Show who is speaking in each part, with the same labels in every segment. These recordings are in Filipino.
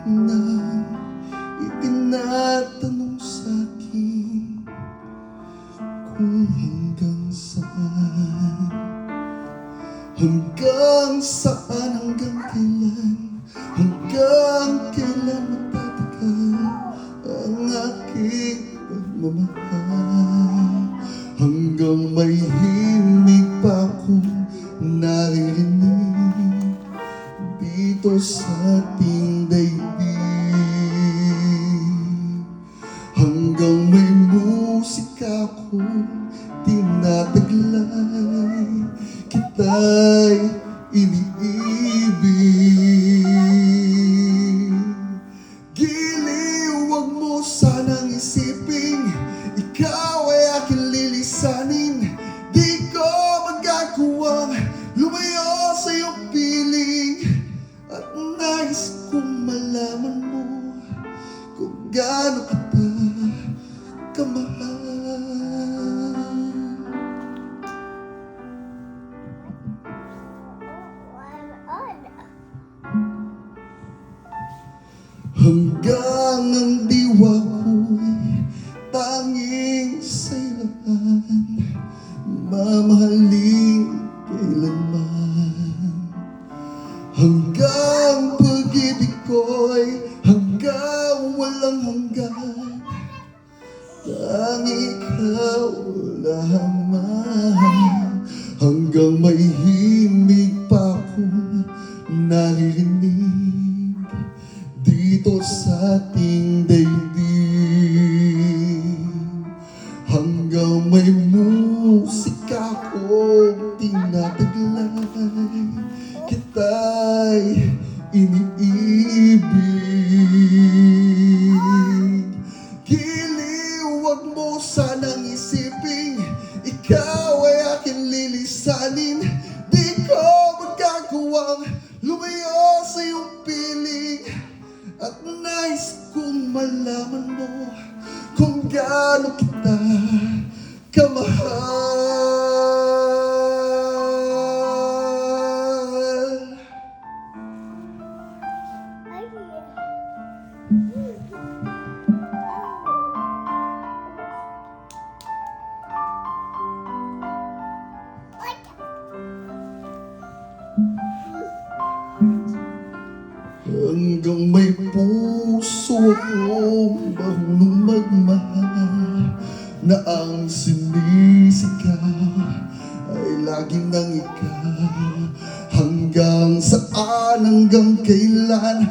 Speaker 1: na itinatanong sa'kin kung hanggang saan, hanggang kailan, hanggang kailan magtatagal ang aking pagmamahal, hanggang may himig pa akong naririnig dito sa ating daigdig, hanggang may musika akong tinataglay, kita'y iniibig. Giliw, wag mo sanang isiping ikaw ay aking lilisanin. Di ko magagawang lumayo sa iyong piling, at nais kong malaman mo kung gaano kita kamahal. Hanggang ang diwa ko'y tanging sa'yo'y mamahalin kailanman, hanggang pag-ibig ko'y hanggang walang hanggan, tanging ikaw lamang, hanggang may himig pa akong naririnig dito sa ating daigdig, hanggang may musika akong tinataglay, kita'y iniibig. Giliw, wag mo sanang isiping ikaw ay aking lilisanin. Di ko magagawang lumayo sa iyong piling, at nais kong malaman mo kung gaano kita kamahal. Hanggang may puso akong marunong magmahal, na ang sinisigaw ay laging nang ikaw. Hanggang saan, hanggang kailan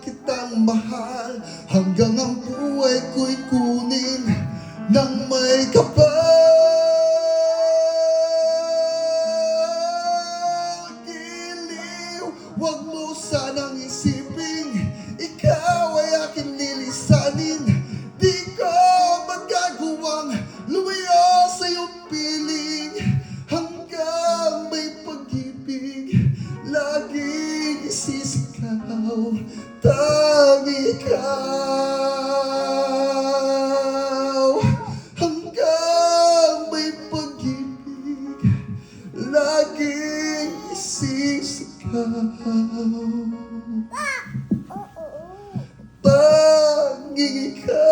Speaker 1: kitang mahal, hanggang ang buhay ko'y kunin ng may kapal. Huwag mo sanang isiping ikaw ay aking lilisanin. Di ko magagawang lumayo sa iyong piling, hanggang may pag-ibig laging isisigaw, tanging ikaw. Hanggang may pag-ibig laging isisigaw, tanging ikaw.